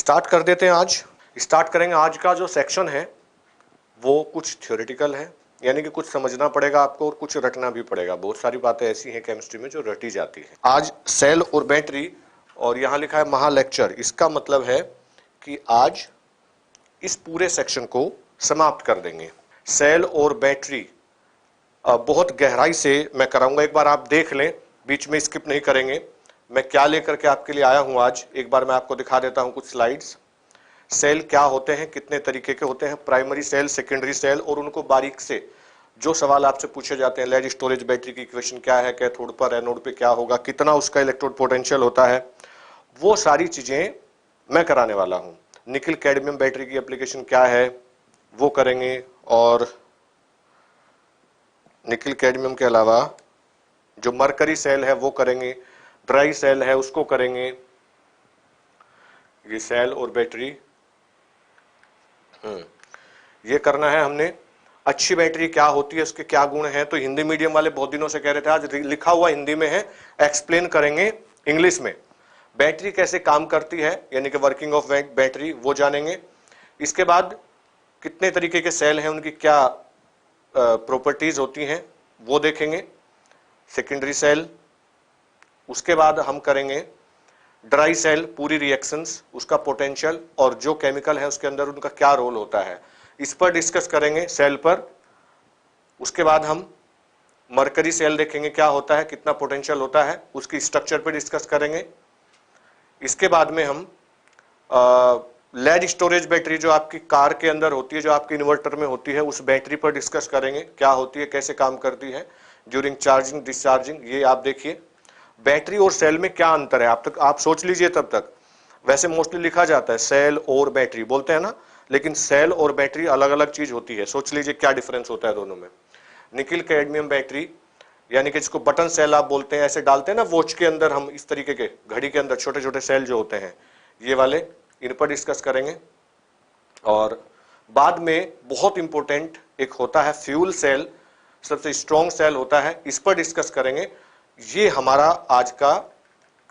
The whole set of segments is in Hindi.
स्टार्ट कर देते हैं। आज स्टार्ट करेंगे। आज का जो सेक्शन है वो कुछ थ्योरेटिकल है, यानी कि कुछ समझना पड़ेगा आपको और कुछ रटना भी पड़ेगा। बहुत सारी बातें ऐसी हैं केमिस्ट्री में जो रटी जाती है। आज सेल और बैटरी, और यहाँ लिखा है महा लेक्चर। इसका मतलब है कि आज इस पूरे सेक्शन को समाप्त कर देंगे। सेल और बैटरी बहुत गहराई से मैं कराऊंगा, एक बार आप देख लें, बीच में स्किप नहीं करेंगे। मैं क्या लेकर के आपके लिए आया हूं आज, एक बार मैं आपको दिखा देता हूं कुछ स्लाइड्स। सेल क्या होते हैं, कितने तरीके के होते हैं, प्राइमरी सेल, सेकेंडरी सेल, और उनको बारीक से जो सवाल आपसे पूछे जाते हैं, लेड स्टोरेज बैटरी की इक्वेशन क्या है, कैथोड पर एनोड पे क्या होगा, कितना उसका इलेक्ट्रोड पोटेंशियल होता है, वो सारी चीजें मैं कराने वाला हूं। निकल कैडमियम बैटरी की एप्लीकेशन क्या है वो करेंगे, और निकल कैडमियम के अलावा जो मरकरी सेल है वो करेंगे, ड्राई सेल है उसको करेंगे। ये सेल और बैटरी ये करना है हमने। अच्छी बैटरी क्या होती है, उसके क्या गुण हैं, तो हिंदी मीडियम वाले बहुत दिनों से कह रहे थे, आज लिखा हुआ हिंदी में है, एक्सप्लेन करेंगे इंग्लिश में। बैटरी कैसे काम करती है, यानी कि वर्किंग ऑफ बैटरी, वो जानेंगे। इसके बाद कितने तरीके के सेल हैं, उनकी क्या प्रॉपर्टीज होती हैं वो देखेंगे, सेकेंडरी सेल। उसके बाद हम करेंगे ड्राई सेल, पूरी रिएक्शंस, उसका पोटेंशियल और जो केमिकल है उसके अंदर उनका क्या रोल होता है, इस पर डिस्कस करेंगे सेल पर। उसके बाद हम मरकरी सेल देखेंगे क्या होता है, कितना पोटेंशियल होता है, उसकी स्ट्रक्चर पर डिस्कस करेंगे। इसके बाद में हम लेड स्टोरेज बैटरी जो आपकी कार के अंदर होती है, जो आपके इन्वर्टर में होती है, उस बैटरी पर डिस्कस करेंगे, क्या होती है, कैसे काम करती है ड्यूरिंग चार्जिंग डिस्चार्जिंग, ये आप देखिए। बैटरी और सेल में क्या अंतर है, आप सोच लीजिए तब तक। वैसे मोस्टली लिखा जाता है सेल और बैटरी बोलते हैं ना, लेकिन सेल और बैटरी अलग अलग चीज होती है। सोच लीजिए क्या डिफरेंस होता है दोनों में। निकल कैडमियम बैटरी, यानी कि जिसको बटन सेल आप बोलते हैं, ऐसे डालते हैं ना वॉच के अंदर, हम इस तरीके के घड़ी के अंदर छोटे छोटे सेल जो होते हैं, ये वाले, इन पर डिस्कस करेंगे। और बाद में बहुत इंपॉर्टेंट एक होता है फ्यूल सेल, सबसे स्ट्रॉन्ग सेल होता है, इस पर डिस्कस करेंगे। ये हमारा आज का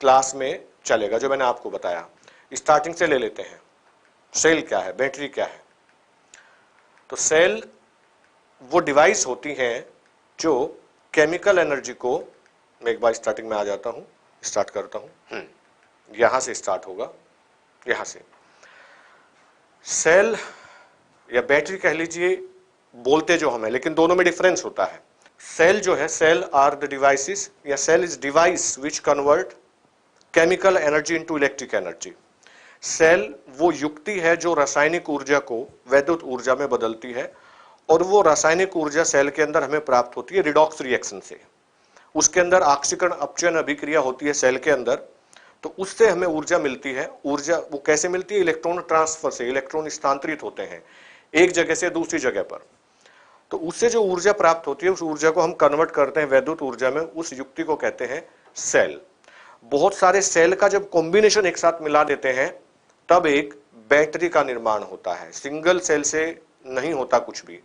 क्लास में चलेगा जो मैंने आपको बताया। स्टार्टिंग से ले लेते हैं। सेल क्या है, बैटरी क्या है। तो सेल वो डिवाइस होती हैं जो केमिकल एनर्जी को, मैं एक बार स्टार्टिंग में आ जाता हूं, स्टार्ट करता हूं, यहां से स्टार्ट होगा, यहां से। सेल या बैटरी कह लीजिए, बोलते जो हमें, लेकिन दोनों में डिफरेंस होता है। सेल जो है, सेल आर द डिवाइसेस, या cell is device which convert chemical energy into electric energy. Cell वो युक्ति है जो रासायनिक ऊर्जा को वैद्युत ऊर्जा में बदलती है, और वो रासायनिक ऊर्जा सेल के अंदर हमें प्राप्त होती है रिडॉक्स रिएक्शन से। उसके अंदर ऑक्सीकरण अपचयन अभिक्रिया होती है सेल के अंदर, तो उससे हमें ऊर्जा मिलती है। ऊर्जा वो कैसे मिलती है, इलेक्ट्रॉन ट्रांसफर से, इलेक्ट्रॉन स्थानांतरित होते हैं एक जगह से दूसरी जगह पर। तो उससे जो ऊर्जा प्राप्त होती है, उस ऊर्जा को हम कन्वर्ट करते हैं वैद्युत ऊर्जा में, उस युक्ति को कहते हैं सेल। बहुत सारे सेल का जब कॉम्बिनेशन एक साथ मिला देते हैं तब एक बैटरी का निर्माण होता है। सिंगल सेल से नहीं होता कुछ भी।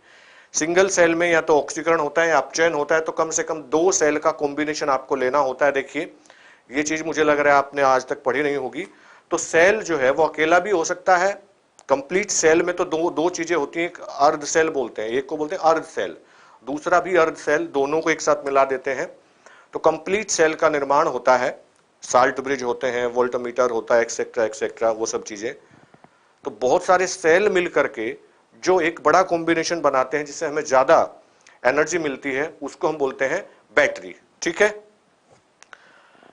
सिंगल सेल में या तो ऑक्सीकरण होता है या अपचयन होता है, तो कम से कम दो सेल का कॉम्बिनेशन आपको लेना होता है। देखिए ये चीज मुझे लग रहा है आपने आज तक पढ़ी नहीं होगी। तो सेल जो है वो अकेला भी हो सकता है। कंप्लीट सेल में तो दो चीजें होती हैं, एक अर्ध सेल बोलते हैं, एक को बोलते हैं अर्ध सेल, दूसरा भी अर्ध सेल, दोनों को एक साथ मिला देते हैं तो कंप्लीट सेल का निर्माण होता है। साल्ट ब्रिज होते हैं, वोल्टमीटर होता है, एक्सेट्रा एक्सेट्रा, वो सब चीजें। तो बहुत सारे सेल मिल करके जो एक बड़ा कॉम्बिनेशन बनाते हैं जिससे हमें ज्यादा एनर्जी मिलती है, उसको हम बोलते हैं बैटरी। ठीक है,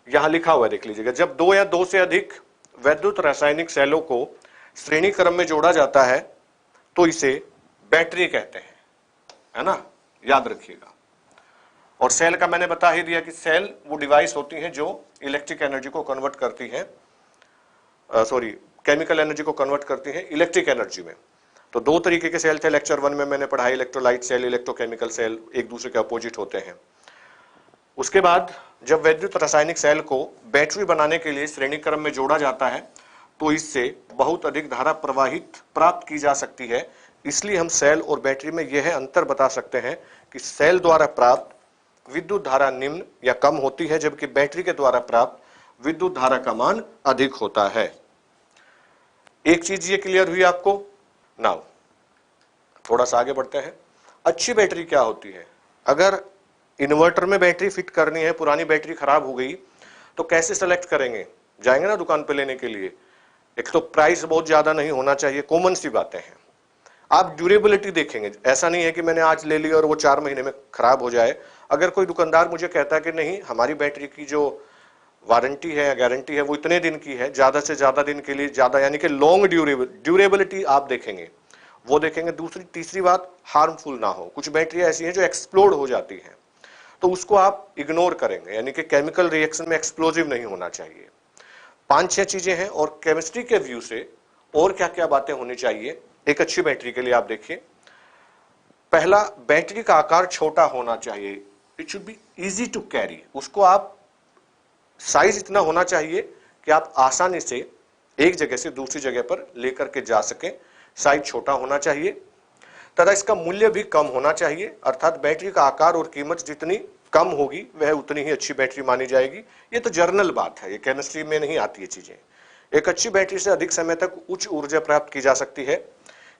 यहां लिखा हुआ है देख लीजिएगा। जब दो या दो से अधिक वैद्युत रासायनिक सेलों को श्रेणी क्रम में जोड़ा जाता है तो इसे बैटरी कहते हैं, है ना, याद रखिएगा। और सेल का मैंने बता ही दिया कि सेल वो डिवाइस होती हैं जो इलेक्ट्रिक एनर्जी को कन्वर्ट करती हैं, केमिकल एनर्जी को कन्वर्ट करती हैं इलेक्ट्रिक एनर्जी में। तो दो तरीके के सेल थे, लेक्चर 1 में मैंने पढ़ाई, इलेक्ट्रोलाइट सेल, इलेक्ट्रोकेमिकल सेल, एक दूसरे के अपोजिट होते हैं। उसके बाद जब वैद्युत रासायनिक सेल को बैटरी बनाने के लिए श्रेणी क्रम में जोड़ा जाता है तो इससे बहुत अधिक धारा प्रवाहित प्राप्त की जा सकती है। इसलिए हम सेल और बैटरी में यह अंतर बता सकते हैं कि सेल द्वारा प्राप्त विद्युत धारा निम्न या कम होती है, जबकि बैटरी के द्वारा प्राप्त विद्युत धारा का मान अधिक होता है। एक चीज ये क्लियर हुई आपको? नाउ थोड़ा सा आगे बढ़ते हैं। अच्छी बैटरी क्या होती है? अगर इन्वर्टर में बैटरी फिट करनी है, पुरानी बैटरी खराब हो गई, तो कैसे सेलेक्ट करेंगे? जाएंगे ना दुकान पे लेने के लिए, एक तो प्राइस बहुत ज्यादा नहीं होना चाहिए, कॉमन सी बातें हैं। आप ड्यूरेबिलिटी देखेंगे, ऐसा नहीं है कि मैंने आज ले लिया और वो 4 महीने में खराब हो जाए। अगर कोई दुकानदार मुझे कहता है कि नहीं, हमारी बैटरी की जो वारंटी है या गारंटी है वो इतने दिन की है, ज्यादा से ज्यादा दिन के लिए, ज्यादा यानी कि लॉन्ग ड्यूरेबिलिटी आप देखेंगे, वो देखेंगे। दूसरी तीसरी बात, हार्मफुल ना हो। कुछ बैटरी ऐसी हैं जो एक्सप्लोड हो जाती हैं, तो उसको आप इग्नोर करेंगे, यानी कि केमिकल रिएक्शन में एक्सप्लोजिव नहीं होना चाहिए। 5-6 चीजें हैं। और केमिस्ट्री के व्यू से और क्या क्या बातें होनी चाहिए एक अच्छी बैटरी के लिए, आप देखिए। पहला, बैटरी का आकार छोटा होना चाहिए। It should be easy to carry. उसको आप साइज इतना होना चाहिए कि आप आसानी से एक जगह से दूसरी जगह पर लेकर के जा सकें। साइज छोटा होना चाहिए तथा इसका मूल्य भी कम होना चाहिए, अर्थात बैटरी का आकार और कीमत जितनी कम होगी वह उतनी ही अच्छी बैटरी मानी जाएगी। ये तो जर्नल बात है, ये केमिस्ट्री में नहीं आती है चीजें। एक अच्छी बैटरी से अधिक समय तक उच्च ऊर्जा प्राप्त की जा सकती है।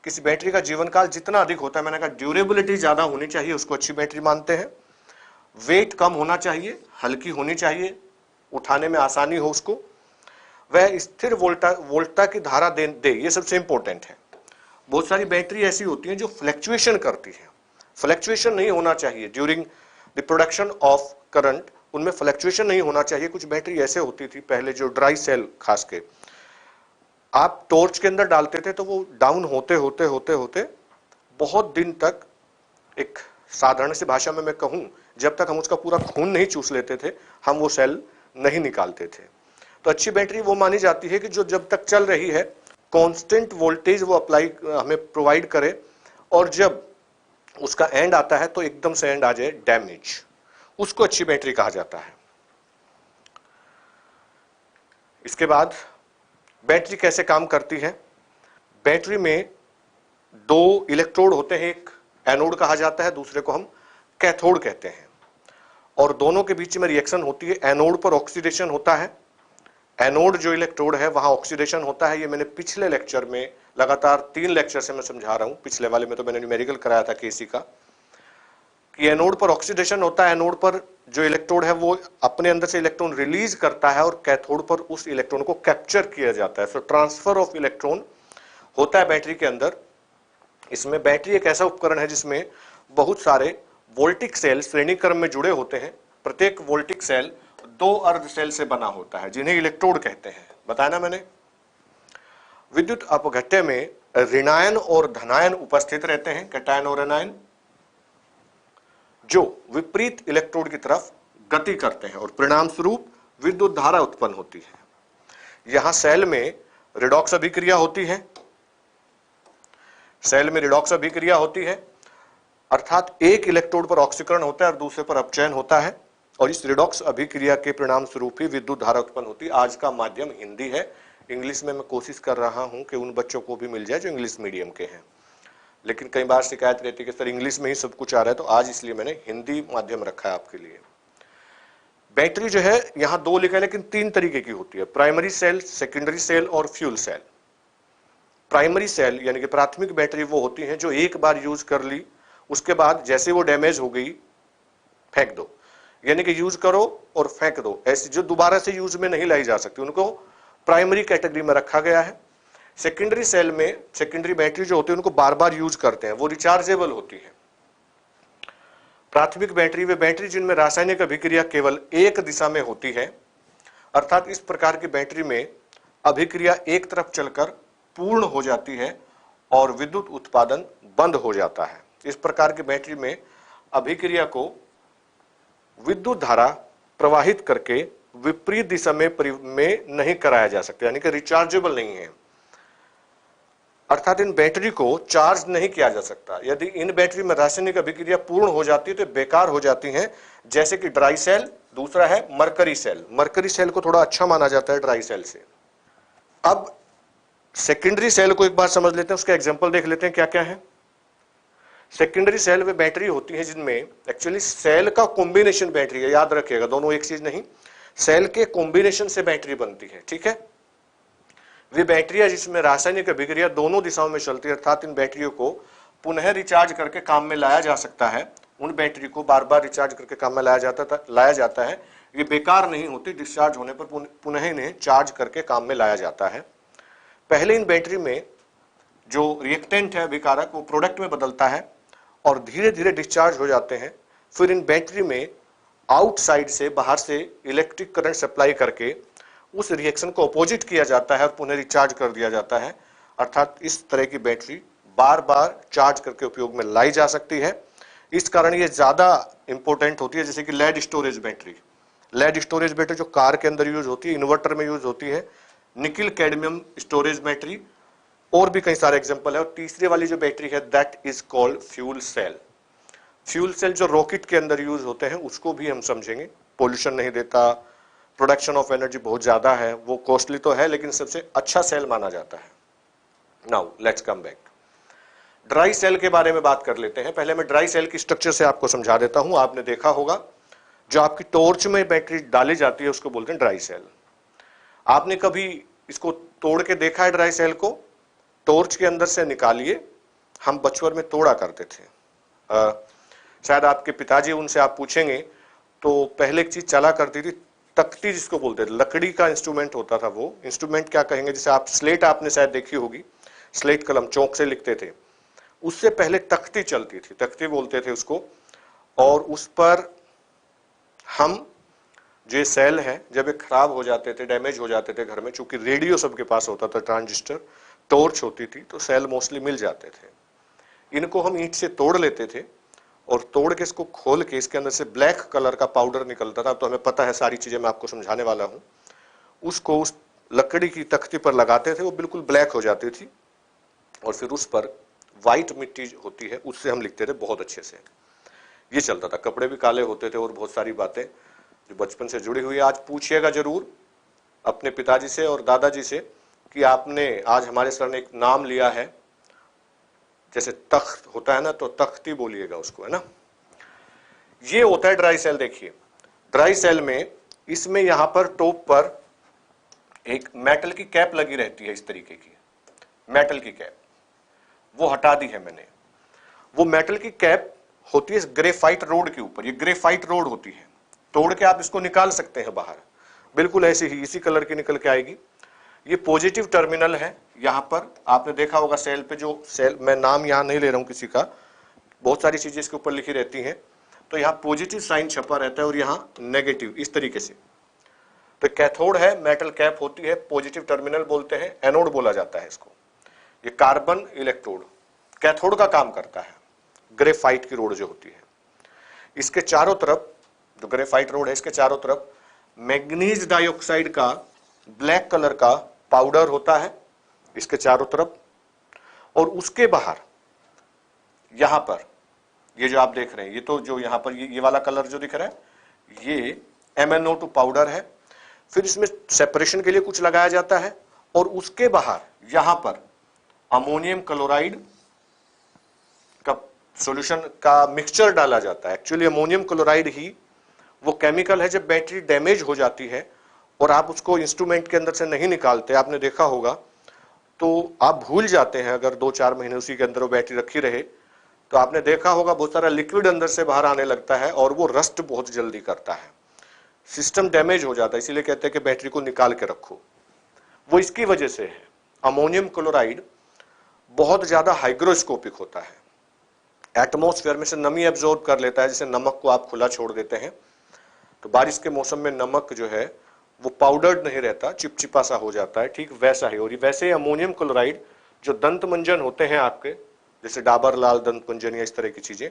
किसी बैटरी का जीवन काल जितना अधिक होता है, मैंने कहा ड्यूरेबिलिटी ज्यादा होनी चाहिए, उसको अच्छी बैटरी मानते हैं। वेट कम होना चाहिए, हल्की होनी चाहिए, उठाने में आसानी हो उसको। वह स्थिर वोल्टा की धारा दे, ये सबसे इंपॉर्टेंट है। बहुत सारी बैटरी ऐसी होती हैं जो फ्लैक्चुएशन करती है, फ्लैक्चुएशन नहीं होना चाहिए during the production of current, उनमें फ्लैक्चुएशन नहीं होना चाहिए। कुछ बैटरी ऐसे होती थी पहले, जो ड्राई सेल खास के आप टॉर्च के अंदर डालते थे तो वो डाउन होते होते होते होते बहुत दिन तक, एक साधारण सी भाषा में मैं कहूं, जब तक हम उसका पूरा खून नहीं चूस लेते थे, हम वो सेल नहीं निकालते थे। तो अच्छी बैटरी वो मानी जाती है कि जो जब तक चल रही है कांस्टेंट वोल्टेज वो अप्लाई हमें प्रोवाइड करे, और जब उसका एंड आता है तो एकदम से एंड आ जाए डैमेज, उसको अच्छी बैटरी कहा जाता है। इसके बाद बैटरी कैसे काम करती है? बैटरी में 2 इलेक्ट्रोड होते हैं, एक एनोड कहा जाता है, दूसरे को हम कैथोड कहते हैं, और दोनों के बीच में रिएक्शन होती है। एनोड पर ऑक्सीडेशन होता है, एनोड जो इलेक्ट्रोड है वहां ऑक्सीडेशन होता है। ये मैंने पिछले लेक्चर में, लगातार 3 लेक्चर से मैं समझा रहा हूं, पिछले वाले में तो मैंने न्यूमेरिकल कराया था केसी का, कि एनोड पर ऑक्सीडेशन होता है। एनोड पर जो इलेक्ट्रोड है वो अपने अंदर से इलेक्ट्रॉन रिलीज करता है, और कैथोड पर उस इलेक्ट्रॉन को कैप्चर किया जाता है। सो ट्रांसफर ऑफ इलेक्ट्रॉन होता है बैटरी के अंदर। इसमें बैटरी एक ऐसा उपकरण है जिसमें बहुत सारे वोल्टिक सेल श्रेणी क्रम में जुड़े होते हैं। प्रत्येक वोल्टिक सेल 2 अर्ध सेल से बना होता है, जिन्हें इलेक्ट्रोड कहते हैं। बताया ना मैंने। विद्युत अपघट्य में ऋणायन और धनायन उपस्थित रहते हैं, कैटायन और एनायन, जो विपरीत इलेक्ट्रोड की तरफ गति करते हैं, और परिणाम स्वरूप विद्युत धारा उत्पन्न होती है। यहां सेल में रिडॉक्स अभिक्रिया होती है, सेल में रिडॉक्स अभिक्रिया होती है, अर्थात एक इलेक्ट्रोड पर ऑक्सीकरण होता है और दूसरे पर अपचयन होता है, और इस रिडॉक्स अभिक्रिया के परिणाम स्वरूप ही विद्युत धारा उत्पन्न होती है। आज का माध्यम हिंदी है, इंग्लिश में मैं कोशिश कर रहा हूं कि उन बच्चों को भी मिल जाए जो इंग्लिश मीडियम के हैं, लेकिन कई बार शिकायत रहती है कि सर इंग्लिश में ही सब कुछ आ रहा है, तो आज इसलिए मैंने हिंदी माध्यम रखा है आपके लिए। बैटरी जो है यहां 2 लिखा है, लेकिन 3 तरीके की होती है, प्राइमरी सेल, सेकेंडरी सेल और फ्यूल सेल। प्राइमरी सेल यानी कि प्राथमिक बैटरी वो होती है जो एक बार यूज कर ली, उसके बाद जैसे वो डैमेज हो गई फेंक दो, यानी कि यूज करो और फेंक दो, ऐसी जो दोबारा से यूज में नहीं लाई जा सकती, उनको प्राइमरी कैटेगरी में रखा गया है। सेकेंडरी सेल में सेकेंडरी बैटरी जो होती है उनको बार बार यूज करते हैं, वो रिचार्जेबल होती है। प्राथमिक बैटरी वे बैटरी जिनमें रासायनिक अभिक्रिया केवल एक दिशा में होती है, अर्थात इस प्रकार की बैटरी में अभिक्रिया एक तरफ चलकर पूर्ण हो जाती है और विद्युत उत्पादन बंद हो जाता है। इस प्रकार की बैटरी में अभिक्रिया को विद्युत धारा प्रवाहित करके विपरीत दिशा में नहीं कराया जा सकता, यानी कि रिचार्जेबल नहीं है, अर्थात इन बैटरी को चार्ज नहीं किया जा सकता। यदि इन बैटरी में रासायनिक अभिक्रिया पूर्ण हो जाती है तो बेकार हो जाती हैं, जैसे कि ड्राई सेल, दूसरा है मरकरी सेल। मरकरी सेल को थोड़ा अच्छा माना जाता है ड्राई सेल से। अब सेकेंडरी सेल को एक बार समझ लेते हैं, उसका एग्जांपल देख लेते हैं क्या क्या है। सेकेंडरी सेल वे बैटरी होती है जिनमें एक्चुअली सेल का कॉम्बिनेशन बैटरी है, याद रखिएगा, दोनों एक चीज नहीं, सेल के कॉम्बिनेशन से बैटरी बनती है, ठीक है। वे बैटरियां जिसमें रासायनिक अभिक्रिया दोनों दिशाओं में चलती है, अर्थात इन बैटरियों को पुनः रिचार्ज करके काम में लाया जा सकता है। उन बैटरी को बार बार रिचार्ज करके काम में लाया जाता है। ये बेकार नहीं होती, डिस्चार्ज होने पर पुनः इन्हें चार्ज करके काम में लाया जाता है। पहले इन बैटरी में जो रिएक्टेंट है अभिकारक, वो प्रोडक्ट में बदलता है और धीरे धीरे डिस्चार्ज हो जाते हैं। फिर इन बैटरी में आउटसाइड से, बाहर से इलेक्ट्रिक करंट सप्लाई करके उस रिएक्शन को अपोजिट किया जाता है और पुनः रिचार्ज कर दिया जाता है। अर्थात इस तरह की बैटरी बार बार चार्ज करके उपयोग में लाई जा सकती है। इस कारण ये ज्यादा इंपॉर्टेंट होती है। जैसे कि lead storage battery, lead storage battery जो कार के अंदर यूज होती है, इन्वर्टर में यूज होती है। निकिल कैडमियम स्टोरेज बैटरी, और भी कई सारे एग्जांपल है। और तीसरी वाली जो बैटरी है that is called fuel cell. Fuel cell जो रॉकेट के अंदर यूज होते हैं उसको भी हम समझेंगे। पोल्यूशन नहीं देता, प्रोडक्शन ऑफ एनर्जी बहुत ज्यादा है, वो कॉस्टली तो है लेकिन सबसे अच्छा सेल माना जाता है। Now let's come back, dry cell के बारे में बात कर लेते हैं। पहले मैं ड्राई सेल की स्ट्रक्चर से आपको समझा देता हूं। आपने देखा होगा जो आपकी टॉर्च में बैटरी डाली जाती है उसको बोलते हैं ड्राई सेल। आपने कभी इसको तोड़ के देखा है ड्राई सेल को? टॉर्च के अंदर से निकालिए, हम बचपन में तोड़ा करते थे। शायद आपके पिताजी, उनसे आप पूछेंगे तो पहले एक चीज चला करती थी, तख्ती जिसको बोलते थे, लकड़ी का इंस्ट्रूमेंट होता था। वो इंस्ट्रूमेंट क्या कहेंगे, जैसे आप स्लेट आपने शायद देखी होगी, स्लेट कलम चौक से लिखते थे, उससे पहले तख्ती चलती थी, तख्ती बोलते थे उसको। और उस पर हम जो सेल है, जब ये खराब हो जाते थे, डैमेज हो जाते थे घर में, चूंकि रेडियो सबके पास होता था, ट्रांजिस्टर, टॉर्च होती थी, तो सेल मोस्टली मिल जाते थे। इनको हम ईंट से तोड़ लेते थे और तोड़ के इसको खोल के इसके अंदर से ब्लैक कलर का पाउडर निकलता था। तो हमें पता है, सारी चीजें मैं आपको समझाने वाला हूं। उसको उस लकड़ी की तख्ती पर लगाते थे, वो बिल्कुल ब्लैक हो जाती थी और फिर उस पर व्हाइट मिट्टी होती है, उससे हम लिखते थे बहुत अच्छे से। ये चलता था, कपड़े भी काले होते थे और बहुत सारी बातें जो बचपन से जुड़ी हुई है। आज पूछिएगा जरूर अपने पिताजी से और दादाजी से कि आपने आज हमारे सर ने एक नाम लिया है, जैसे तख्त होता है ना, तो तख्ती बोलिएगा उसको, है ना। ये होता है ड्राई सेल। देखिए ड्राई सेल में, इसमें यहां पर टॉप पर एक मेटल की कैप लगी रहती है, इस तरीके की मेटल की कैप, वो हटा दी है मैंने। वो मेटल की कैप होती है ग्रेफाइट रोड के ऊपर। ये ग्रेफाइट रोड होती है, तोड़ के आप इसको निकाल सकते हैं बाहर, बिल्कुल ऐसे ही इसी कलर की निकल के आएगी। ये पॉजिटिव टर्मिनल है। यहां पर आपने देखा होगा सेल पे, जो सेल, मैं नाम यहां नहीं ले रहा हूं किसी का, बहुत सारी चीजें इसके ऊपर लिखी रहती हैं। तो यहाँ पॉजिटिव साइन छपा रहता है और यहाँ नेगेटिव, इस तरीके से। तो कैथोड है, मेटल कैप होती है, पॉजिटिव टर्मिनल बोलते हैं, एनोड बोला जाता है इसको। ये कार्बन इलेक्ट्रोड कैथोड का काम करता है, ग्रेफाइट की रोड जो होती है। इसके चारों तरफ, जो ग्रेफाइट रोड है, इसके चारों तरफ मैग्नीज डाइऑक्साइड का ब्लैक कलर का पाउडर होता है इसके चारों तरफ। और उसके बाहर यहां पर ये जो आप देख रहे हैं, ये तो जो यहां पर ये वाला कलर जो दिख रहा है, ये MnO2 पाउडर है। फिर इसमें सेपरेशन के लिए कुछ लगाया जाता है और उसके बाहर यहां पर अमोनियम क्लोराइड का सॉल्यूशन का मिक्सचर डाला जाता है। एक्चुअली अमोनियम क्लोराइड ही वो केमिकल है, जब बैटरी डैमेज हो जाती है और आप उसको इंस्ट्रूमेंट के अंदर से नहीं निकालते, आपने देखा होगा, तो आप भूल जाते हैं। अगर 2-4 महीने उसी के अंदर वो बैटरी रखी रहे तो आपने देखा होगा बहुत सारा लिक्विड अंदर से बाहर आने लगता है और वो रस्ट बहुत जल्दी करता है, सिस्टम डैमेज हो जाता है। इसीलिए कहते हैं कि बैटरी को निकाल के रखो, वो इसकी वजह से है। अमोनियम क्लोराइड बहुत ज्यादा हाइग्रोस्कोपिक होता है, एटमॉस्फेयर में से नमी एब्जॉर्ब कर लेता है। जैसे नमक को आप खुला छोड़ देते हैं तो बारिश के मौसम में नमक जो है वो पाउडर्ड नहीं रहता, चिपचिपा सा हो जाता है, ठीक वैसा ही। और वैसे ही अमोनियम क्लोराइड जो दंत मंजन होते हैं आपके, जैसे डाबर लाल दंत मंजन या इस तरह की चीजें,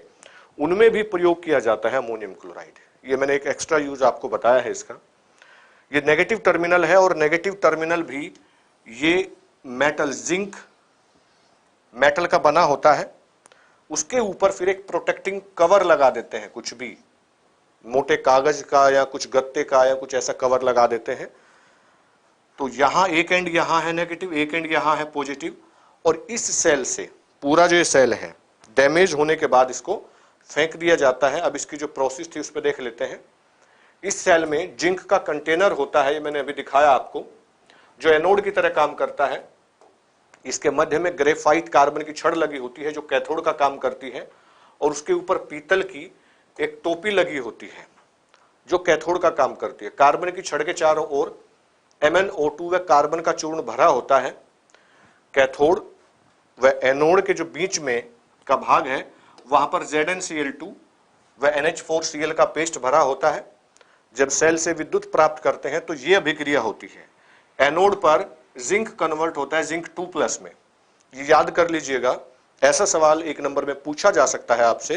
उनमें भी प्रयोग किया जाता है अमोनियम क्लोराइड। ये मैंने एक एक्स्ट्रा यूज आपको बताया है इसका। ये नेगेटिव टर्मिनल है और नेगेटिव टर्मिनल भी ये मेटल, जिंक मेटल का बना होता है। उसके ऊपर फिर एक प्रोटेक्टिंग कवर लगा देते हैं, कुछ भी मोटे कागज का या कुछ गत्ते का या कुछ ऐसा कवर लगा देते हैं। तो यहां एक एंड यहां है नेगेटिव, एक एंड यहां है पॉजिटिव। और इस सेल से, पूरा जो ये सेल है, डैमेज होने के बाद इसको फेंक दिया जाता है। अब इसकी जो प्रोसेस थी उस पर देख लेते हैं। इस सेल में जिंक का कंटेनर होता है, ये मैंने अभी दिखाया आपको। जो एनोड की तरह काम करता है। इसके मध्य में ग्रेफाइट कार्बन की छड़ लगी होती है जो कैथोड का काम करती है, और उसके ऊपर पीतल की एक टोपी लगी होती है जो कैथोड का काम करती है। कार्बन की छड़ के चारों ओर MnO2 व कार्बन का चूर्ण भरा होता है। कैथोड व एनोड के जो बीच में का भाग है वहां पर ZnCl2 व NH4Cl का पेस्ट भरा होता है। जब सेल से विद्युत प्राप्त करते हैं तो यह अभिक्रिया होती है। एनोड पर जिंक कन्वर्ट होता है जिंक 2+ में। ये याद कर लीजिएगा, ऐसा सवाल 1 नंबर में पूछा जा सकता है आपसे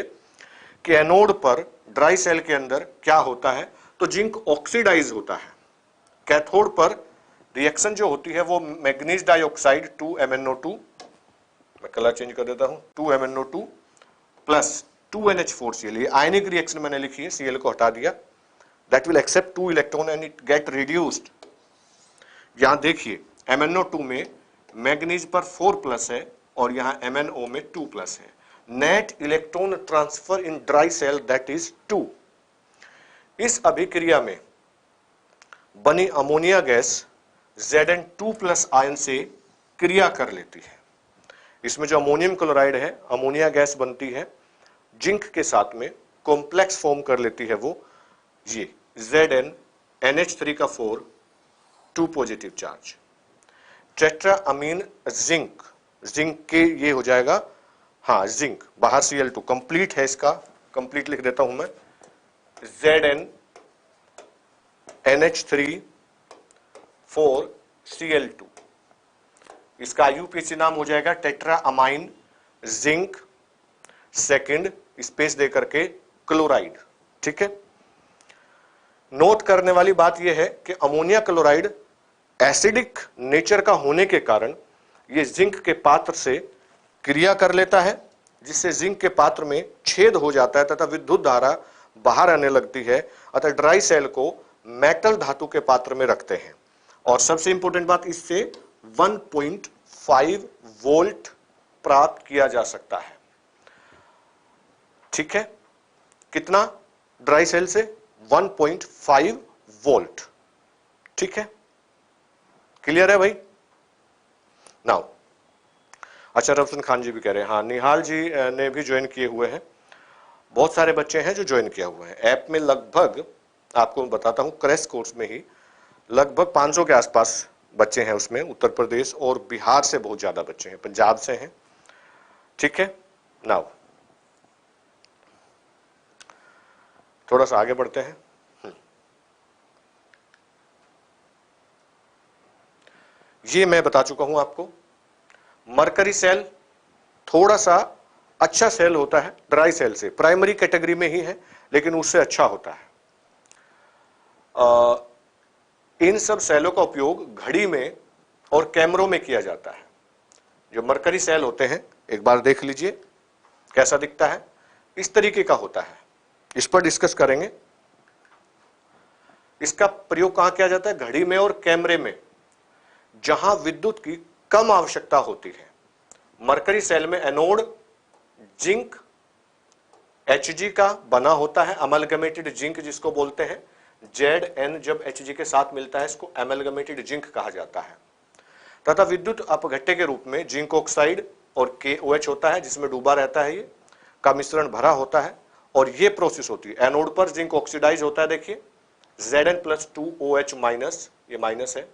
कि एनोड पर ड्राई सेल के अंदर क्या होता है, तो जिंक ऑक्सीडाइज होता है। कैथोड पर रिएक्शन जो होती है वो मैग्नीज डाइऑक्साइड 2MnO2, मैं कलर चेंज कर देता हूं, 2MnO2 प्लस 2NH4Cl। ये आयनिक रिएक्शन मैंने लिखी है, Cl को हटा दिया। That will accept 2 electron and it get reduced. यहां देखिए MnO2 में मैग्नीज पर 4+ है और यहां MnO में 2+ है। Net electron transfer in dry cell that is 2। इस अभिक्रिया में बनी अमोनिया गैस Zn2+ आयन से क्रिया कर लेती है। इसमें जो अमोनियम क्लोराइड है, अमोनिया गैस बनती है, जिंक के साथ में कॉम्प्लेक्स फॉर्म कर लेती है वो ये Zn NH3 का 4 2 positive charge. Tetra amine zinc, zinc के ये हो जाएगा, हाँ जिंक, बाहर Cl2 कंप्लीट है, इसका कंप्लीट लिख देता हूं मैं, Zn NH3 4 Cl2। इसका IUPAC नाम हो जाएगा tetra amine zinc second space देकर के क्लोराइड। ठीक है, नोट करने वाली बात यह है कि अमोनिया क्लोराइड एसिडिक नेचर का होने के कारण यह जिंक के पात्र से क्रिया कर लेता है, जिससे जिंक के पात्र में छेद हो जाता है तथा विद्युत धारा बाहर आने लगती है। अतः ड्राई सेल को मेटल धातु के पात्र में रखते हैं। और सबसे इंपॉर्टेंट बात, इससे 1.5 वोल्ट प्राप्त किया जा सकता है। ठीक है, कितना? ड्राई सेल से 1.5 वोल्ट। ठीक है, क्लियर है भाई? नाउ अच्छा, रफसन खान जी भी कह रहे हैं, हाँ निहाल जी ने भी ज्वाइन किए हुए हैं। बहुत सारे बच्चे हैं जो ज्वाइन किया हुए हैं ऐप में। लगभग आपको बताता हूं, क्रैश कोर्स में ही लगभग 500 के आसपास बच्चे हैं उसमें। उत्तर प्रदेश और बिहार से बहुत ज्यादा बच्चे हैं, पंजाब से हैं। ठीक है, नाउ थोड़ा सा आगे बढ़ते हैं। ये मैं बता चुका हूं आपको, मरकरी सेल थोड़ा सा अच्छा सेल होता है ड्राई सेल से, प्राइमरी कैटेगरी में ही है लेकिन उससे अच्छा होता है। इन सब सेलों का उपयोग घड़ी में और कैमरों में किया जाता है। जो मरकरी सेल होते हैं, एक बार देख लीजिए कैसा दिखता है, इस तरीके का होता है। इस पर डिस्कस करेंगे। इसका प्रयोग कहां किया जाता है? घड़ी में और कैमरे में, जहां विद्युत की कम आवश्यकता होती है। मरकरी सेल में एनोड जिंक Hg का बना होता है, अमलगमेटेड जिंक जिसको बोलते हैं। Zn जब Hg के साथ मिलता है इसको अमलगमेटेड जिंक कहा जाता है। तथा विद्युत अपघट्य के रूप में जिंक ऑक्साइड और KOH होता है, जिसमें डूबा रहता है ये का मिश्रण भरा होता है, और ये प्रोसेस होती है। एनोड पर जिंक ऑक्सीडाइज होता है, देखिए Zn+2OH-, ये माइनस है,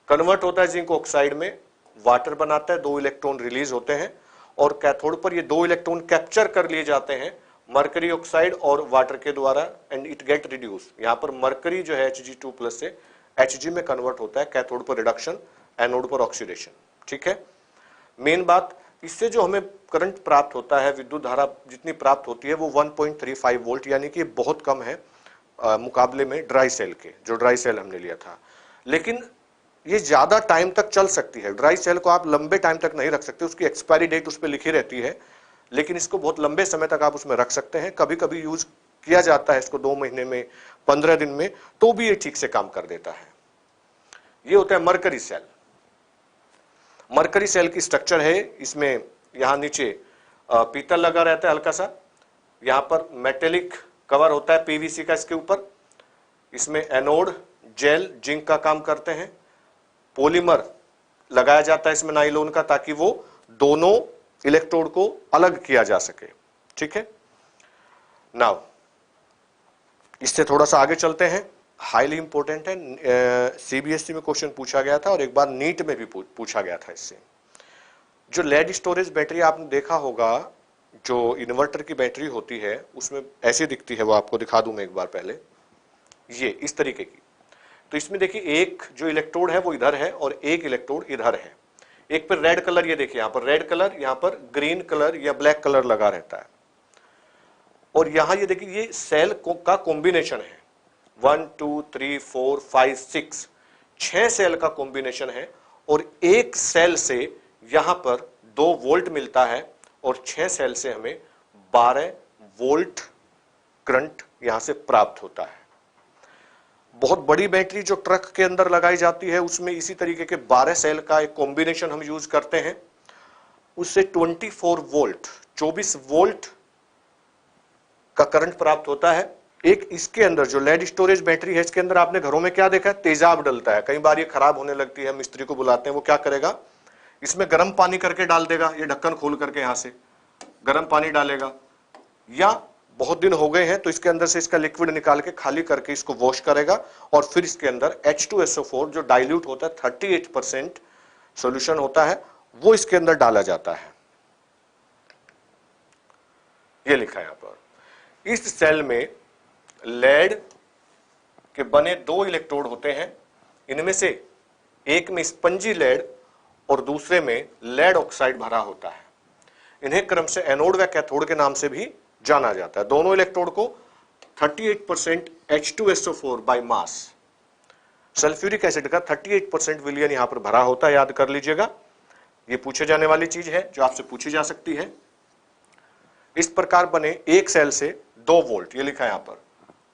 कन्वर्ट होता है जिंक ऑक्साइड में, वाटर बनाता है, 2 इलेक्ट्रॉन रिलीज होते हैं, और कैथोड पर ये 2 इलेक्ट्रॉन कैप्चर कर लिए जाते हैं मरकरी ऑक्साइड और वाटर के द्वारा, एंड इट गेट रिड्यूस। यहां पर मरकरी जो है Hg2+ से Hg में कन्वर्ट होता है, कैथोड पर रिडक्शन, एनोड पर ऑक्सीडेशन। ठीक है, मेन बात, इससे जो हमें करंट प्राप्त होता है, विद्युत धारा जितनी प्राप्त होती है वो 1.35 वोल्ट, यानी कि बहुत कम है मुकाबले में ड्राई सेल के, जो ड्राई सेल हमने लिया था। लेकिन ये ज्यादा टाइम तक चल सकती है। ड्राई सेल को आप लंबे टाइम तक नहीं रख सकते, उसकी एक्सपायरी डेट उस पर लिखी रहती है, लेकिन इसको बहुत लंबे समय तक आप उसमें रख सकते हैं। कभी कभी यूज किया जाता है इसको 2 महीने में, 15 दिन में, तो भी ये ठीक से काम कर देता है। ये होता है मरकरी सेल। मरकरी सेल की स्ट्रक्चर है, इसमें यहां नीचे पीतल लगा रहता है हल्का सा, यहां पर मेटेलिक कवर होता है PVC का इसके ऊपर। इसमें एनोड जेल जिंक का काम करते हैं, पॉलीमर लगाया जाता है इसमें नाइलॉन का, ताकि वो दोनों इलेक्ट्रोड को अलग किया जा सके। ठीक है, नाउ इससे थोड़ा सा आगे चलते हैं। हाईली इंपॉर्टेंट है, सीबीएसई में क्वेश्चन पूछा गया था और एक बार नीट में भी पूछा गया था इससे। जो लेड स्टोरेज बैटरी आपने देखा होगा, जो इन्वर्टर की बैटरी होती है उसमें ऐसी दिखती है, वो आपको दिखा दूं मैं एक बार पहले, ये इस तरीके की। तो इसमें देखिए एक जो इलेक्ट्रोड है वो इधर है और एक इलेक्ट्रोड इधर है। एक पर रेड कलर, ये देखिए यहां पर रेड कलर, यहां पर ग्रीन कलर या ब्लैक कलर लगा रहता है। और यहां ये देखिए ये सेल का कॉम्बिनेशन है, 1 2 3 4 5 6, 6 सेल का कॉम्बिनेशन है। और एक सेल से यहां पर 2 वोल्ट मिलता है और 6 सेल से हमें 12 वोल्ट करंट यहां से प्राप्त होता है। बहुत बड़ी बैटरी जो ट्रक के अंदर लगाई जाती है उसमें इसी तरीके के 12 सेल का एक कॉम्बिनेशन हम यूज करते हैं। उससे 24 वोल्ट 24 वोल्ट का करंट प्राप्त होता है। एक इसके अंदर जो लेड स्टोरेज बैटरी है, इसके अंदर आपने घरों में क्या देखा है, तेजाब डलता है। कई बार ये खराब होने लगती है, मिस्त्री को बुलाते हैं, वो क्या करेगा, इसमें गर्म पानी करके डाल देगा, ये ढक्कन खोल करके यहां से गर्म पानी डालेगा। या बहुत दिन हो गए हैं तो इसके अंदर से इसका लिक्विड निकाल के खाली करके इसको वॉश करेगा और फिर इसके अंदर H2SO4 जो डाइल्यूट होता है, 38% सॉल्यूशन होता है, वो इसके अंदर डाला जाता है। ये लिखा है यहां पर। इस सेल में लेड के बने 2 इलेक्ट्रोड होते हैं। इनमें से एक में स्पंजी लेड और दूसरे में लेड ऑक्साइड भरा होता है। इन्हें क्रम से एनोड व कैथोड के नाम से भी जाना जाता है। दोनों इलेक्ट्रोड को 38% H2SO4 by mass, sulphuric acid का 38% विलयन यहां पर भरा होता है, याद कर लीजिएगा। ये पूछे जाने वाली चीज है जो आपसे पूछी जा सकती है। इस प्रकार बने एक सेल से 2 वोल्ट, ये लिखा है यहां पर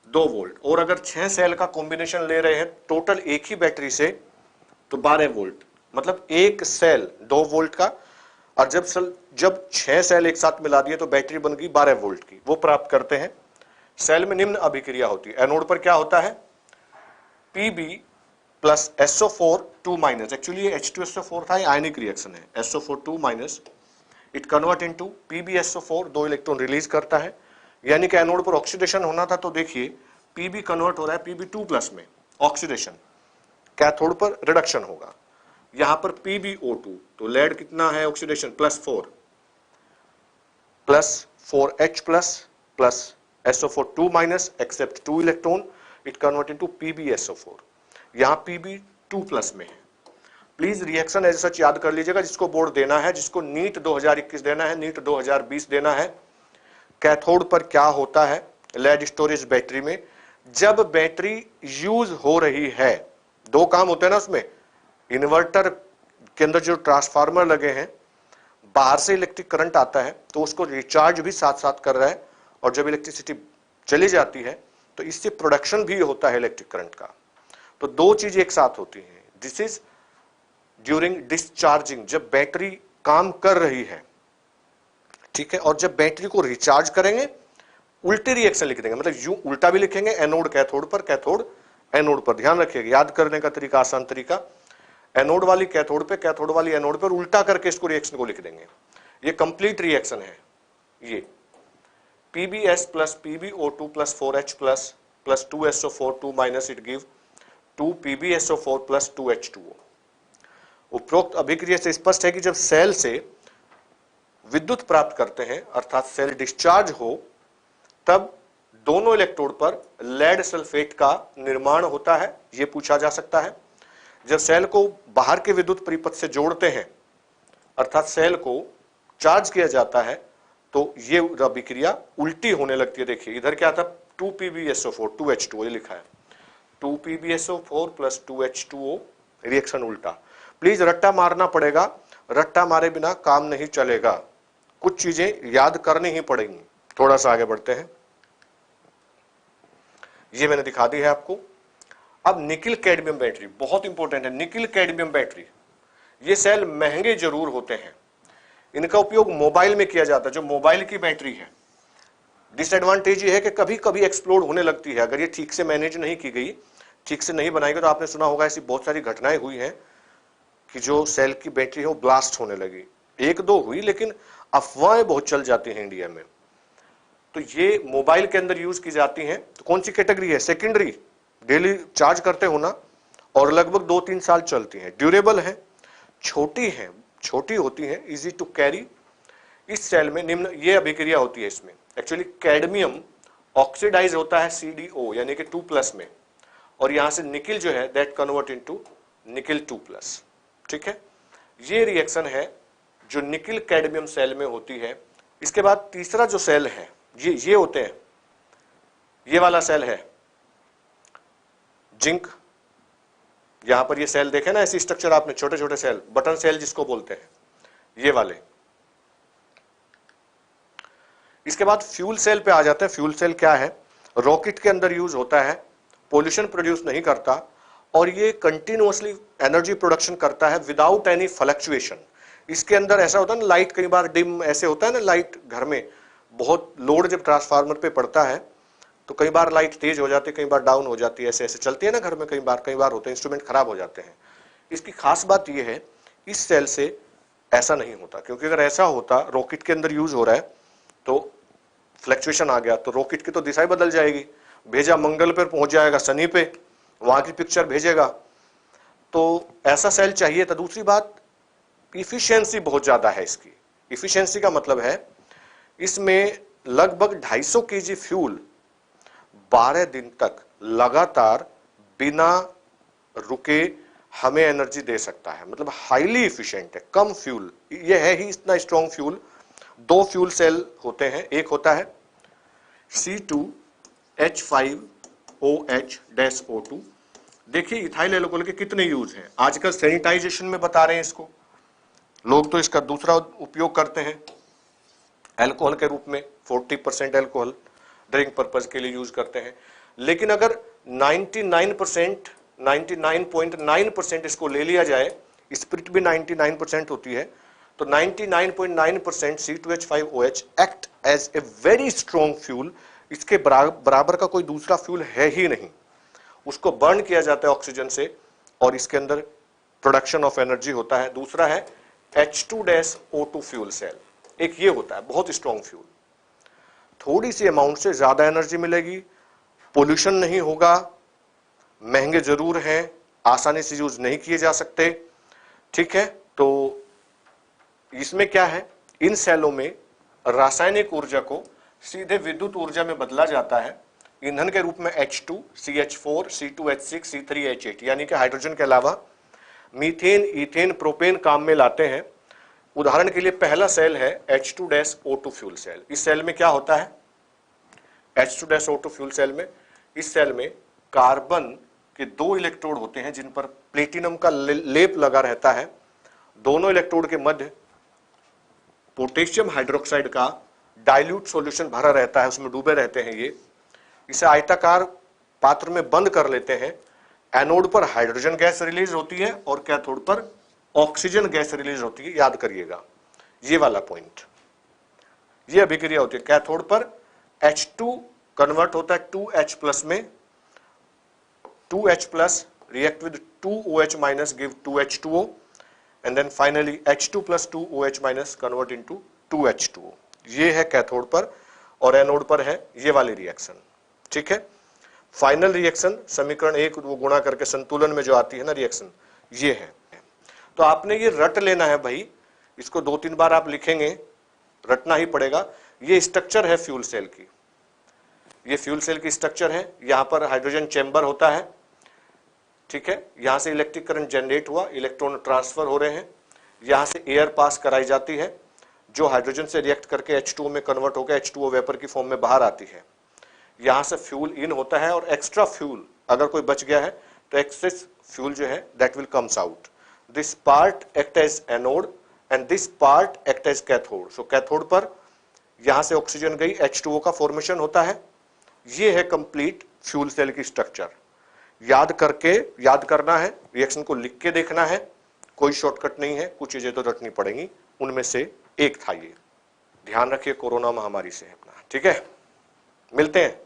2 वोल्ट। और अगर 6 सेल का कॉम्बिनेशन ले रहे हैं टोटल एक ही बैटरी से तो 12 वोल्ट, मतलब एक सेल 2 वोल्ट का। और जब 6 सेल एक साथ मिला दिए तो बैटरी बन गई 12 वोल्ट की, वो प्राप्त करते हैं। सेल में निम्न अभिक्रिया होती है। एनोड पर क्या होता है, Pb plus SO4 2 minus, actually ये H2SO4 था, ये आयनिक रिएक्शन है। SO4 2 minus it convert into PbSO4, 2 electron release करता है। यानी कि एनोड पर ऑक्सीडेशन होना था तो देखिए Pb कन्वर्ट हो रहा है Pb2 प्लस में, ऑक्सीडेशन। कैथोड पर रिडक्शन होगा, यहां पर PbO2, तो लेड कितना है oxidation, +4 plus 4H plus SO4 2 minus accept 2 electron, it convert into PbSO4। यहां Pb2 प्लस में है। प्लीज रिएक्शन एज सच याद कर लीजिएगा, जिसको बोर्ड देना है, जिसको नीट 2021 देना है, नीट 2020 देना है। कैथोड पर क्या होता है लेड स्टोरेज बैटरी में, जब बैटरी यूज हो रही है, 2 काम होते हैं ना उसमें। इन्वर्टर के अंदर जो ट्रांसफार्मर लगे हैं, बाहर से इलेक्ट्रिक करंट आता है तो उसको रिचार्ज भी साथ साथ कर रहा है, और जब इलेक्ट्रिसिटी चली जाती है तो इससे प्रोडक्शन भी होता है इलेक्ट्रिक करंट का। तो 2 चीज एक साथ होती हैं। दिस इज ड्यूरिंग डिस्चार्जिंग, जब बैटरी काम कर रही है, ठीक है। और जब बैटरी को रिचार्ज करेंगे उल्टी रिएक्शन लिख देंगे, मतलब यूं उल्टा भी लिखेंगे, एनोड कैथोड पर, कैथोड एनोड पर। ध्यान रखिएगा, याद करने का तरीका, आसान तरीका, एनोड वाली कैथोड पे, कैथोड वाली एनोड पर, उल्टा करके इसको रिएक्शन को लिख देंगे। ये कंप्लीट रिएक्शन है। ये PbS plus PbO2 plus 4H plus 2SO4 2 minus, it give 2 PbSO4 plus 2H2O। उपरोक्त अभिक्रिया से स्पष्ट है कि जब सेल से विद्युत प्राप्त करते हैं, अर्थात सेल डिस्चार्ज हो, तब दोनों इलेक्ट्रोड पर लेड सल्फेट का निर्माण होता है। यह पूछा जा सकता है। जब सेल को बाहर के विद्युत परिपथ से जोड़ते हैं, अर्थात सेल को चार्ज किया जाता है, तो ये अभिक्रिया उल्टी होने लगती है। देखिए इधर क्या था, 2 PbSO4 2H2O, ये लिखा है 2 PbSO4 प्लस 2H2O, रिएक्शन उल्टा। प्लीज रट्टा मारना पड़ेगा, रट्टा मारे बिना काम नहीं चलेगा, कुछ चीजें याद करनी ही पड़ेंगी। थोड़ा सा आगे बढ़ते हैं, ये मैंने दिखा दी है आपको। अब निकिल कैडमियम बैटरी बहुत इंपॉर्टेंट है। निकिल कैडमियम बैटरी, ये सेल महंगे जरूर होते हैं, इनका उपयोग मोबाइल में किया जाता है। जो मोबाइल की बैटरी है, डिसएडवांटेज ये है कि कभी कभी एक्सप्लोड होने लगती है, अगर ये ठीक से मैनेज नहीं की गई, ठीक से नहीं बनाई गई। तो आपने सुना होगा ऐसी बहुत सारी घटनाएं हुई हैं, कि जो सेल की बैटरी है वो ब्लास्ट होने लगी। एक दो हुई, लेकिन अफवाहें बहुत चल जाती हैं इंडिया में। तो ये मोबाइल के अंदर यूज की जाती हैं। तो कौन सी कैटेगरी है? सेकेंडरी, डेली चार्ज करते हो ना, और लगभग 2-3 साल चलती हैं, ड्यूरेबल है, छोटी है, छोटी होती है, इजी टू कैरी। इस सेल में निम्न ये अभिक्रिया होती है। इसमें एक्चुअली कैडमियम ऑक्सीडाइज होता है CdO यानी कि 2+ में, और यहां से निकिल जो है दैट कन्वर्ट इनटू निकिल 2+। ठीक है, ये रिएक्शन है जो निकिल कैडमियम सेल में होती है। इसके बाद तीसरा जो सेल है ये होते हैं, ये वाला सेल है जिंक। यहां पर ये सेल देखे ना, ऐसी स्ट्रक्चर आपने, छोटे छोटे सेल, बटन सेल जिसको बोलते हैं, ये वाले। इसके बाद फ्यूल सेल पे आ जाते हैं। फ्यूल सेल क्या है? रॉकेट के अंदर यूज होता है, पोल्यूशन प्रोड्यूस नहीं करता, और ये कंटिन्यूअसली एनर्जी प्रोडक्शन करता है विदाउट एनी फ्लक्चुएशन। इसके अंदर ऐसा होता है ना, लाइट कई बार डिम ऐसे होता है ना, लाइट घर में बहुत लोड जब ट्रांसफार्मर पे पड़ता है तो कई बार लाइट तेज हो जाती है, कई बार डाउन हो जाती है, ऐसे ऐसे चलती है ना घर में, कई बार होते हैं, इंस्ट्रूमेंट खराब हो जाते हैं। इसकी खास बात यह है, इस सेल से ऐसा नहीं होता, क्योंकि अगर ऐसा होता, रॉकेट के अंदर यूज हो रहा है, तो फ्लक्चुएशन आ गया तो रॉकेट की तो दिशा ही बदल जाएगी, भेजा मंगल पर पहुंच जाएगा, शनि पे, वहां की पिक्चर भेजेगा। तो ऐसा सेल चाहिए था। दूसरी बात, इफिशियंसी बहुत ज्यादा है इसकी। इफिशियंसी का मतलब है इसमें लगभग 250 kg फ्यूल 12 दिन तक लगातार बिना रुके हमें एनर्जी दे सकता है। मतलब हाईली इफिशिएंट है, कम फ्यूल, ये है ही इतना स्ट्रॉन्ग फ्यूल। 2 फ्यूल सेल होते हैं, एक होता है C2H5OH-O2। देखिए इथाइल एल्कोहल के कितने यूज हैं, आजकल सैनिटाइजेशन में बता रहे हैं इसको लोग, तो इसका दूसरा उपयोग करते हैं अल्कोहल के रूप में। 40% अल्कोहल ड्रिंक पर्पज के लिए यूज करते हैं। लेकिन अगर 99.9% इसको ले लिया जाए, स्पिरिट भी 99% होती है, तो 99.9% C2H5OH act as a very strong fuel. इसके बराबर का कोई दूसरा फ्यूल है ही नहीं। उसको बर्न किया जाता है ऑक्सीजन से, और इसके अंदर प्रोडक्शन ऑफ एनर्जी होता है। दूसरा है H2-O2 फ्यूल सेल, एक ये होता है बहुत स्ट्रॉन्ग फ्यूल। थोड़ी सी अमाउंट से ज्यादा एनर्जी मिलेगी, पोल्यूशन नहीं होगा, महंगे जरूर हैं, आसानी से यूज नहीं किए जा सकते। ठीक है, तो इसमें क्या है, इन सेलों में रासायनिक ऊर्जा को सीधे विद्युत ऊर्जा में बदला जाता है ईंधन के रूप में H2, CH4, C2H6, C3H8, यानी कि हाइड्रोजन के अलावा मीथेन, ईथेन, प्रोपेन काम में लाते हैं। उदाहरण के लिए पहला सेल है H2-O2 फ्यूल सेल। इस सेल में क्या होता है? H2-O2 फ्यूल सेल में, इस सेल में कार्बन के 2 इलेक्ट्रोड होते हैं जिन पर प्लेटिनम का लेप लगा रहता है। दोनों इलेक्ट्रोड के मध्य पोटेशियम हाइड्रोक्साइड का डाइल्यूट सॉल्यूशन भरा रहता है, उसमें डूबे रहते हैं ये। इसे आयताकार पात्र में बंद कर लेते हैं। एनोड पर हाइड्रोजन गैस रिलीज होती है और कैथोड पर ऑक्सीजन गैस रिलीज होती है। याद करिएगा ये वाला पॉइंट, ये अभिक्रिया होती है। कैथोड पर H2 कन्वर्ट होता है 2H+ में, 2H+ react with 2OH- give 2H2O, and then finally H2 + 2OH- convert into 2H2O। ये है कैथोड पर, और एनोड पर है ये वाली रिएक्शन। ठीक है, फाइनल रिएक्शन समीकरण 1 वो गुणा करके संतुलन में जो आती है ना रिएक्शन, ये है। तो आपने ये रट लेना है भाई, इसको 2-3 बार आप लिखेंगे, रटना ही पड़ेगा। ये स्ट्रक्चर है फ्यूल सेल की, ये फ्यूल सेल की स्ट्रक्चर है। यहां पर हाइड्रोजन चैम्बर होता है, ठीक है, यहां से इलेक्ट्रिक करंट जनरेट हुआ, इलेक्ट्रॉन ट्रांसफर हो रहे हैं, यहां से एयर पास कराई जाती है जो हाइड्रोजन से रिएक्ट करके H2O में कन्वर्ट होकर H2O वेपर की फॉर्म में बाहर आती है। यहां से फ्यूल इन होता है, और एक्स्ट्रा फ्यूल अगर कोई बच गया है तो एक्सेस फ्यूल जो है that will comes out. This part act as anode and this part act as cathode. So cathode पर यहां से ऑक्सीजन गई, H2O का फॉर्मेशन होता है। ये है कंप्लीट फ्यूल सेल की स्ट्रक्चर। याद करना है, रिएक्शन को लिख के देखना है, कोई शॉर्टकट नहीं है, कुछ चीजें तो रटनी पड़ेंगी, उनमें से एक था ये। ध्यान रखिए कोरोना महामारी से अपना, ठीक है, मिलते हैं।